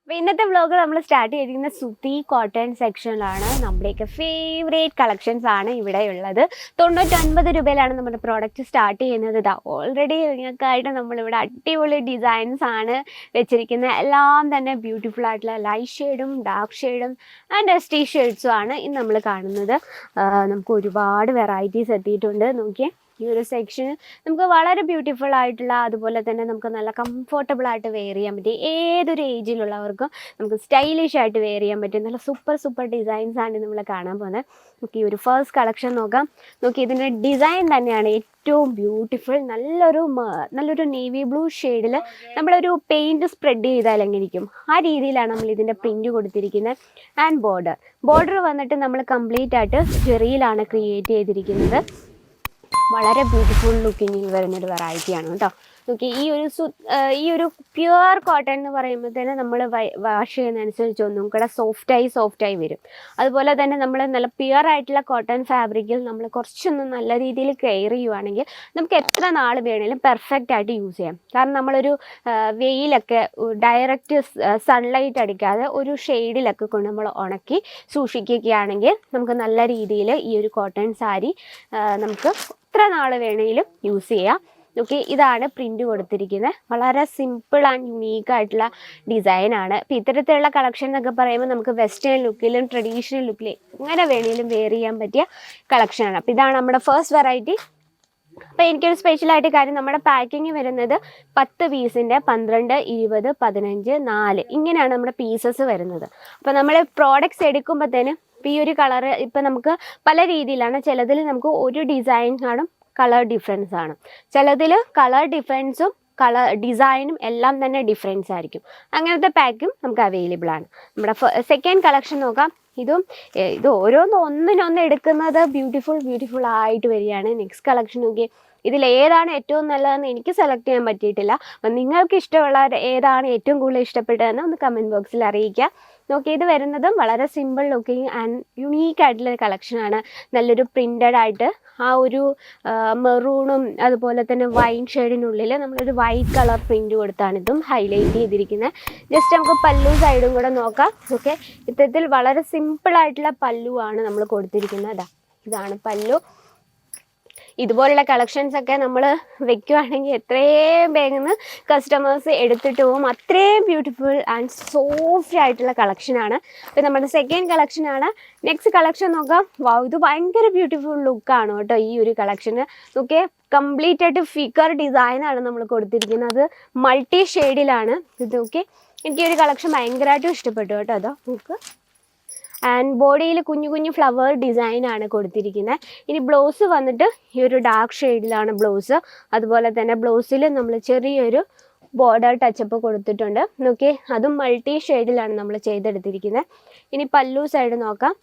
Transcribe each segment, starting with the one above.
അപ്പോൾ ഇന്നത്തെ വ്ലോഗ് നമ്മൾ സ്റ്റാർട്ട് ചെയ്തിരിക്കുന്ന സുത്തി കോട്ടൺ സെക്ഷനിലാണ്. നമ്മുടെയൊക്കെ ഫേവറേറ്റ് കളക്ഷൻസ് ആണ് ഇവിടെ ഉള്ളത്. 99 രൂപയിലാണ് നമ്മുടെ പ്രോഡക്റ്റ് സ്റ്റാർട്ട് ചെയ്യുന്നത്. ഇതാ ഓൾറെഡി നിങ്ങൾക്കായിട്ട് നമ്മളിവിടെ അടിപൊളി ഡിസൈൻസ് ആണ് വെച്ചിരിക്കുന്നത്. എല്ലാം തന്നെ ബ്യൂട്ടിഫുൾ ആയിട്ടുള്ള ലൈറ്റ് ഷെയ്ഡും ഡാർക്ക് ഷെയ്ഡും ആൻഡ് ഡസ്റ്റി ഷെയ്ഡ്സും ആണ് ഇന്ന് നമ്മൾ കാണുന്നത്. നമുക്ക് ഒരുപാട് വെറൈറ്റീസ് എത്തിയിട്ടുണ്ട്. നോക്കിയേ, ഈ ഒരു സെക്ഷൻ നമുക്ക് വളരെ ബ്യൂട്ടിഫുൾ ആയിട്ടുള്ള, അതുപോലെ തന്നെ നമുക്ക് നല്ല കംഫർട്ടബിൾ ആയിട്ട് വെയർ ചെയ്യാൻ പറ്റും. ഏതൊരു ഏജിലുള്ളവർക്കും നമുക്ക് സ്റ്റൈലിഷ് ആയിട്ട് വെയർ ചെയ്യാൻ പറ്റും. നല്ല സൂപ്പർ ഡിസൈൻസ് ആണ് നമ്മൾ കാണാൻ പോകുന്നത്. നമുക്ക് ഈ ഒരു ഫസ്റ്റ് കളക്ഷൻ നോക്കാം. നോക്കി, ഇതിൻ്റെ ഡിസൈൻ തന്നെയാണ് ഏറ്റവും ബ്യൂട്ടിഫുൾ. നല്ലൊരു നേവി ബ്ലൂ ഷെയ്ഡിൽ നമ്മളൊരു പെയിൻറ് സ്പ്രെഡ് ചെയ്താൽ എങ്ങനെയിരിക്കും ആ രീതിയിലാണ് നമ്മൾ ഇതിൻ്റെ പ്രിൻറ്റ് കൊടുത്തിരിക്കുന്നത്. ആൻഡ് ബോർഡർ വന്നിട്ട് നമ്മൾ കംപ്ലീറ്റ് ആയിട്ട് ജെറിയിലാണ് ക്രിയേറ്റ് ചെയ്തിരിക്കുന്നത്. വളരെ ബ്യൂട്ടിഫുൾ ലുക്കിങ്ങിൽ വരുന്നൊരു വെറൈറ്റിയാണ് കേട്ടോ. നോക്കി, ഈ ഒരു പ്യുവർ കോട്ടൺ എന്ന് പറയുമ്പോഴത്തേന് നമ്മൾ വാഷ് ചെയ്യുന്നതനുസരിച്ച് ഒന്നും കൂടെ സോഫ്റ്റായി വരും. അതുപോലെ തന്നെ നമ്മൾ നല്ല പ്യുവർ ആയിട്ടുള്ള കോട്ടൺ ഫാബ്രിക്കിൽ നമ്മൾ കുറച്ചൊന്ന് നല്ല രീതിയിൽ കെയർ ചെയ്യുവാണെങ്കിൽ നമുക്ക് എത്ര നാൾ വേണമെങ്കിലും പെർഫെക്റ്റ് ആയിട്ട് യൂസ് ചെയ്യാം. കാരണം നമ്മളൊരു വെയിലൊക്കെ ഡയറക്റ്റ് സൺലൈറ്റ് അടിക്കാതെ ഒരു ഷെയ്ഡിലൊക്കെ കൊണ്ട് നമ്മൾ ഉണക്കി സൂക്ഷിക്കുകയാണെങ്കിൽ നമുക്ക് നല്ല രീതിയിൽ ഈ ഒരു കോട്ടൺ സാരി നമുക്ക് എത്ര നാൾ വേണമെങ്കിലും യൂസ് ചെയ്യാം. ഓക്കെ, ഇതാണ് പ്രിൻ്റ് കൊടുത്തിരിക്കുന്നത്. വളരെ സിമ്പിൾ ആൻഡ് യുണീക്ക് ആയിട്ടുള്ള ഡിസൈനാണ്. അപ്പോൾ ഇത്തരത്തിലുള്ള കളക്ഷൻ എന്നൊക്കെ പറയുമ്പോൾ നമുക്ക് വെസ്റ്റേൺ ലുക്കിലും ട്രഡീഷണൽ ലുക്കിലും എങ്ങനെ വേണമെങ്കിലും വെയർ ചെയ്യാൻ പറ്റിയ കളക്ഷനാണ്. അപ്പോൾ ഇതാണ് നമ്മുടെ ഫസ്റ്റ് വെറൈറ്റി. അപ്പോൾ എനിക്കൊരു സ്പെഷ്യലായിട്ട് കാര്യം, നമ്മുടെ പാക്കിങ് വരുന്നത് 10 പീസിൻ്റെ 12, 20, 15, 4 ഇങ്ങനെയാണ് നമ്മുടെ പീസസ് വരുന്നത്. അപ്പോൾ നമ്മൾ പ്രോഡക്റ്റ്സ് എടുക്കുമ്പോഴത്തേനും ഇപ്പോൾ ഈ ഒരു കളറ് ഇപ്പം നമുക്ക് പല രീതിയിലാണ്. ചിലതിൽ നമുക്ക് ഒരു ഡിസൈൻ കാണും, കളർ ഡിഫറൻസ് ആണ്. ചിലതിൽ കളർ ഡിഫറൻസും ഡിസൈനും എല്ലാം തന്നെ ഡിഫറൻസ് ആയിരിക്കും. അങ്ങനത്തെ പാക്കും നമുക്ക് അവൈലബിൾ ആണ്. നമ്മുടെ സെക്കൻഡ് കളക്ഷൻ നോക്കാം. ഇത് ഒന്നിനൊന്ന് എടുക്കുന്നത് ബ്യൂട്ടിഫുൾ ആയിട്ട് വരികയാണ്. നെക്സ്റ്റ് കളക്ഷൻ നോക്കി, ഇതിലേതാണ് ഏറ്റവും നല്ലതെന്ന് എനിക്ക് സെലക്ട് ചെയ്യാൻ പറ്റിയിട്ടില്ല. അപ്പം നിങ്ങൾക്ക് ഇഷ്ടമുള്ള ഏതാണ് ഏറ്റവും കൂടുതൽ ഇഷ്ടപ്പെട്ടതെന്ന് ഒന്ന് കമൻറ്റ് ബോക്സിൽ അറിയിക്കുക. നോക്കി, ഇത് വരുന്നതും വളരെ സിമ്പിൾ ലുക്കിങ് ആൻഡ് യുണീക്ക് ആയിട്ടുള്ള കളക്ഷനാണ്. നല്ലൊരു പ്രിൻ്റഡ് ആയിട്ട് ആ ഒരു മെറൂണും അതുപോലെ തന്നെ വൈൻ ഷെയ്ഡിനുള്ളിൽ നമ്മളൊരു വൈറ്റ് കളർ പ്രിൻ്റ് കൊടുത്താണ് ഇതും ഹൈലൈറ്റ് ചെയ്തിരിക്കുന്നത്. ജസ്റ്റ് നമുക്ക് പല്ലു സൈഡും കൂടെ നോക്കാം. ഓക്കെ, ഇത്തരത്തിൽ വളരെ സിമ്പിളായിട്ടുള്ള പല്ലുവാണ് നമ്മൾ കൊടുത്തിരിക്കുന്നത്. ഇതാണ് പല്ലു. ഇതുപോലുള്ള കളക്ഷൻസൊക്കെ നമ്മൾ വെക്കുകയാണെങ്കിൽ എത്രയും വേഗം കസ്റ്റമേഴ്സ് എടുത്തിട്ട് പോകും. അത്രയും ബ്യൂട്ടിഫുൾ ആൻഡ് സോഫ്റ്റ് ആയിട്ടുള്ള കളക്ഷനാണ്. അപ്പോൾ നമ്മുടെ സെക്കൻഡ് കളക്ഷനാണ്. നെക്സ്റ്റ് കളക്ഷൻ നോക്കാം. ഇത് ഭയങ്കര ബ്യൂട്ടിഫുൾ ലുക്കാണ് കേട്ടോ ഈ ഒരു കളക്ഷന്. നോക്കിയേ, കംപ്ലീറ്റ് ആയിട്ട് ഫിഗർ ഡിസൈനാണ് നമ്മൾ കൊടുത്തിരിക്കുന്നത്. മൾട്ടി ഷെയ്ഡിലാണ് ഇത്. ഓക്കെ, എനിക്ക് ഈ ഒരു കളക്ഷൻ ഭയങ്കരമായിട്ടും ഇഷ്ടപ്പെട്ടു കേട്ടോ. അതോ നമുക്ക് ആൻഡ് ബോഡിയിൽ കുഞ്ഞു ഫ്ലവർ ഡിസൈനാണ് കൊടുത്തിരിക്കുന്നത്. ഇനി ബ്ലൗസ് വന്നിട്ട് ഈ ഒരു ഡാർക്ക് ഷെയ്ഡിലാണ് ബ്ലൗസ്. അതുപോലെ തന്നെ ബ്ലൗസിൽ നമ്മൾ ചെറിയൊരു ബോർഡർ ടച്ചപ്പ് കൊടുത്തിട്ടുണ്ട്. നോക്കി, അതും മൾട്ടി ഷെയ്ഡിലാണ് നമ്മൾ ചെയ്തെടുത്തിരിക്കുന്നത്. ഇനി പല്ലു സൈഡ് നോക്കാം.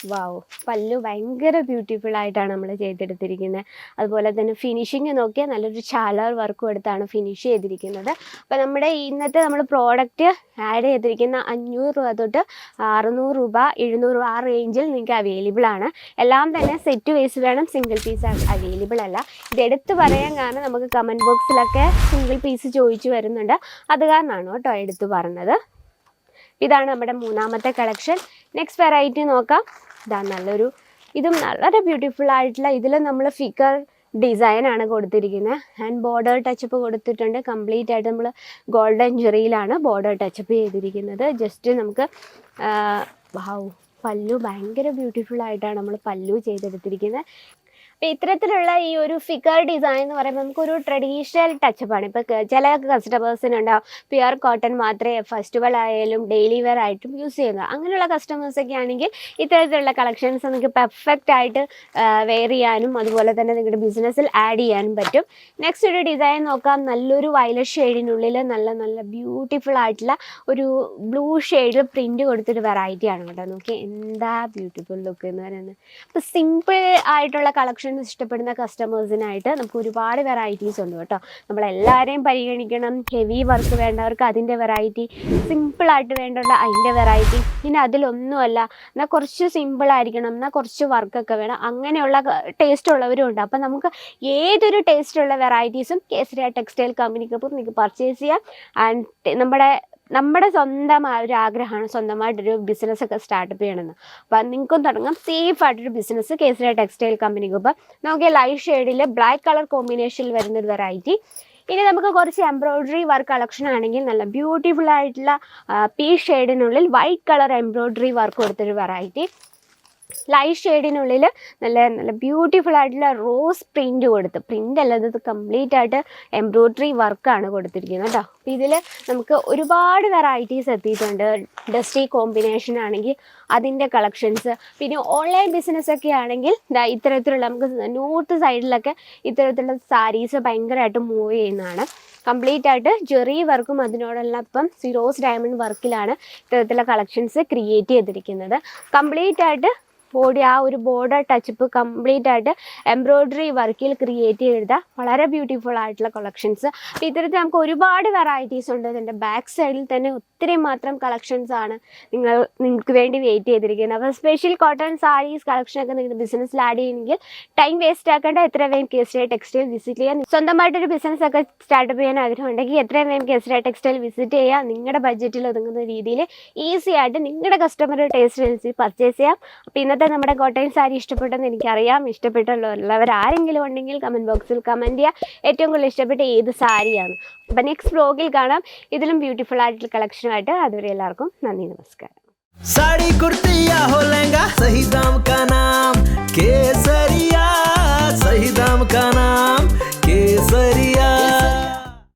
വാവ്, പല്ലു ഭയങ്കര ബ്യൂട്ടിഫുൾ ആയിട്ടാണ് നമ്മൾ ചെയ്തെടുത്തിരിക്കുന്നത്. അതുപോലെ തന്നെ ഫിനിഷിങ് നോക്കിയാൽ നല്ലൊരു ചാലർ വർക്കും എടുത്താണ് ഫിനിഷ് ചെയ്തിരിക്കുന്നത്. അപ്പോൾ നമ്മുടെ ഇന്നത്തെ നമ്മൾ പ്രോഡക്റ്റ് ആഡ് ചെയ്തിരിക്കുന്ന 500 രൂപ തൊട്ട് 600 രൂപ 700 രൂപ ആ റേഞ്ചിൽ നിങ്ങൾക്ക് അവൈലബിൾ ആണ്. എല്ലാം തന്നെ സെറ്റ് വൈസ് വേണം, സിംഗിൾ പീസ് അവൈലബിൾ അല്ല. ഇതെടുത്ത് പറയാൻ കാരണം നമുക്ക് കമൻറ്റ് ബോക്സിലൊക്കെ സിംഗിൾ പീസ് ചോദിച്ചു വരുന്നുണ്ട്. അത് കാരണമാണ് കേട്ടോ എടുത്ത് പറഞ്ഞത്. ഇതാണ് നമ്മുടെ മൂന്നാമത്തെ കളക്ഷൻ. നെക്സ്റ്റ് വെറൈറ്റി നോക്കാം. ഇതും വളരെ ബ്യൂട്ടിഫുൾ ആയിട്ടുള്ള, ഇതിൽ നമ്മൾ ഫിഗർ ഡിസൈനാണ് കൊടുത്തിരിക്കുന്നത്. ആൻഡ് ബോർഡർ ടച്ചപ്പ് കൊടുത്തിട്ടുണ്ട്. കംപ്ലീറ്റ് ആയിട്ട് നമ്മൾ ഗോൾഡൻ ജെറിയിലാണ് ബോർഡർ ടച്ചപ്പ് ചെയ്തിരിക്കുന്നത്. ജസ്റ്റ് നമുക്ക് പല്ലു ഭയങ്കര ബ്യൂട്ടിഫുൾ ആയിട്ടാണ് നമ്മൾ പല്ലു ചെയ്തെടുത്തിരിക്കുന്നത്. അപ്പോൾ ഇത്തരത്തിലുള്ള ഈ ഒരു ഫിഗർ ഡിസൈൻ എന്ന് പറയുമ്പോൾ നമുക്കൊരു ട്രഡീഷണൽ ടച്ചപ്പാണ്. ഇപ്പോൾ ചില കസ്റ്റമേഴ്സിനുണ്ടാവും പ്യുവർ കോട്ടൺ മാത്രമേ ഫെസ്റ്റിവൽ ആയാലും ഡെയിലി വെയർ ആയിട്ടും യൂസ് ചെയ്യുന്നത്. അങ്ങനെയുള്ള കസ്റ്റമേഴ്സൊക്കെ ആണെങ്കിൽ ഇത്തരത്തിലുള്ള കളക്ഷൻസ് നിങ്ങൾക്ക് പെർഫെക്റ്റ് ആയിട്ട് വെയർ ചെയ്യാനും അതുപോലെ തന്നെ നിങ്ങളുടെ ബിസിനസ്സിൽ ആഡ് ചെയ്യാനും പറ്റും. നെക്സ്റ്റ് ഒരു ഡിസൈൻ നോക്കാം. നല്ലൊരു വയലറ്റ് ഷെയ്ഡിനുള്ളിൽ നല്ല ബ്യൂട്ടിഫുൾ ആയിട്ടുള്ള ഒരു ബ്ലൂ ഷെയ്ഡിൽ പ്രിൻറ്റ് കൊടുത്തൊരു വെറൈറ്റിയാണ് കേട്ടോ. നോക്കി, എന്താ ബ്യൂട്ടിഫുൾ ലുക്ക് എന്ന് പറയുന്നത്. അപ്പോൾ സിമ്പിൾ ആയിട്ടുള്ള കളക്ഷൻ കളക്ഷൻസ് ഇഷ്ടപ്പെടുന്ന കസ്റ്റമേഴ്സിനായിട്ട് നമുക്ക് ഒരുപാട് വെറൈറ്റീസ് ഉണ്ട് കേട്ടോ. നമ്മളെല്ലാവരെയും പരിഗണിക്കണം. ഹെവി വർക്ക് വേണ്ടവർക്ക് അതിൻ്റെ വെറൈറ്റി, സിമ്പിളായിട്ട് വേണ്ടവർക്ക് അതിൻ്റെ വെറൈറ്റി, പിന്നെ അതിലൊന്നുമല്ല എന്നാൽ കുറച്ച് സിമ്പിളായിരിക്കണം, എന്നാൽ കുറച്ച് വർക്കൊക്കെ വേണം, അങ്ങനെയുള്ള ടേസ്റ്റ് ഉള്ളവരും ഉണ്ട്. അപ്പം നമുക്ക് ഏതൊരു ടേസ്റ്റുള്ള വെറൈറ്റീസും കേസരിയ ടെക്സ്റ്റൈൽ കമ്പനിക്കൊപ്പം നിങ്ങൾക്ക് പർച്ചേസ് ചെയ്യാം. ആൻഡ് നമ്മുടെ സ്വന്തമായ ഒരു ആഗ്രഹമാണ് സ്വന്തമായിട്ടൊരു ബിസിനസ്സൊക്കെ സ്റ്റാർട്ടപ്പ് ചെയ്യണമെന്ന്. അപ്പം നിങ്ങൾക്കും തുടങ്ങാം സേഫായിട്ടൊരു ബിസിനസ് കേസരിയ ടെക്സ്റ്റൈൽ കമ്പനിക്കൊപ്പം. നമുക്ക് ലൈറ്റ് ഷെയ്ഡിൽ ബ്ലാക്ക് കളർ കോമ്പിനേഷനിൽ വരുന്നൊരു വെറൈറ്റി. ഇനി നമുക്ക് കുറച്ച് എംബ്രോയ്ഡറി വർക്ക് കളക്ഷൻ ആണെങ്കിൽ നല്ല ബ്യൂട്ടിഫുൾ ആയിട്ടുള്ള പീച്ച് ഷെയ്ഡിനുള്ളിൽ വൈറ്റ് കളർ എംബ്രോയ്ഡറി വർക്ക് കൊടുത്തൊരു വെറൈറ്റി. ലൈറ്റ് ഷെയ്ഡിനുള്ളിൽ നല്ല നല്ല ബ്യൂട്ടിഫുൾ ആയിട്ടുള്ള റോസ് പ്രിൻ്റ് കൊടുത്ത്, പ്രിൻ്റ് അല്ലാതെ ഇത് കംപ്ലീറ്റ് ആയിട്ട് എംബ്രോയ്ഡറി വർക്കാണ് കൊടുത്തിരിക്കുന്നത് കേട്ടോ. അപ്പോൾ ഇതിൽ നമുക്ക് ഒരുപാട് വെറൈറ്റീസ് എത്തിയിട്ടുണ്ട്. ഡസ്റ്റി കോമ്പിനേഷൻ ആണെങ്കിൽ അതിൻ്റെ കളക്ഷൻസ്, പിന്നെ ഓൺലൈൻ ബിസിനസ്സൊക്കെ ആണെങ്കിൽ ഇത്തരത്തിലുള്ള നമുക്ക് നോർത്ത് സൈഡിലൊക്കെ ഇത്തരത്തിലുള്ള സാരീസ് ഭയങ്കരമായിട്ട് മൂവ് ചെയ്യുന്നതാണ്. കംപ്ലീറ്റ് ആയിട്ട് ജെറി വർക്കും അതിനോടൊപ്പം സിറോസ് ഡയമണ്ട് വർക്കിലാണ് ഇത്തരത്തിലുള്ള കളക്ഷൻസ് ക്രിയേറ്റ് ചെയ്തിരിക്കുന്നത്. കംപ്ലീറ്റ് ആയിട്ട് ബോഡി ആ ഒരു ബോർഡർ ടച്ചപ്പ് കംപ്ലീറ്റ് ആയിട്ട് എംബ്രോയ്ഡറി വർക്കിൽ ക്രിയേറ്റ് ചെയ്ത വളരെ ബ്യൂട്ടിഫുൾ ആയിട്ടുള്ള കളക്ഷൻസ്. അപ്പോൾ ഇത്തരത്തിൽ നമുക്ക് ഒരുപാട് വെറൈറ്റീസ് ഉണ്ട്. ഇതിൻ്റെ ബാക്ക് സൈഡിൽ തന്നെ ഒത്തിരി മാത്രം കളക്ഷൻസ് ആണ് നിങ്ങൾക്ക് വേണ്ടി വെയിറ്റ് ചെയ്തിരിക്കുന്നത്. അപ്പോൾ സ്പെഷ്യൽ കോട്ടൺ സാരീസ് കളക്ഷനൊക്കെ നിങ്ങളുടെ ബിസിനസ്സിൽ ആഡ് ചെയ്യണമെങ്കിൽ ടൈം വേസ്റ്റ് ആക്കേണ്ട, എത്രയും വേഗം കേസരിയ ടെക്സ്റ്റൈൽ വിസിറ്റ് ചെയ്യാൻ. സ്വന്തമായിട്ടൊരു ബിസിനസ്സൊക്കെ സ്റ്റാർട്ടപ്പ് ചെയ്യാൻ ആഗ്രഹം ഉണ്ടെങ്കിൽ എത്രയും വേഗം കേസരിയ ടെക്സ്റ്റൈൽ വിസിറ്റ് ചെയ്യുക. നിങ്ങളുടെ ബഡ്ജറ്റിൽ ഒതുങ്ങുന്ന രീതിയിൽ ഈസി ആയിട്ട് നിങ്ങളുടെ കസ്റ്റമറുടെ ടേസ്റ്റ് അനുസരിച്ച് പർച്ചേസ് ചെയ്യാം. അപ്പോൾ ഇന്നത്തെ നമ്മുടെ കോട്ടൺ സാരി ഇഷ്ടപ്പെട്ടെന്ന് എനിക്കറിയാം. ഇഷ്ടപ്പെട്ടുള്ളവർ ആരെങ്കിലും ഉണ്ടെങ്കിൽ കമൻറ്റ് ബോക്സിൽ കമൻറ്റ് ചെയ്യുക ഏറ്റവും കൂടുതൽ ഇഷ്ടപ്പെട്ട ഏത് സാരിയാണ്. അപ്പം നെക്സ്റ്റ് വ്ലോഗിൽ കാണാം ഇതിലും ബ്യൂട്ടിഫുൾ ആയിട്ടുള്ള കളക്ഷനുമായിട്ട്. അതുവരെ എല്ലാവർക്കും നന്ദി, നമസ്കാരം. साड़ी कुर्ती या हो लहंगा, सही दाम का नाम केसरिया, सही दाम का नाम।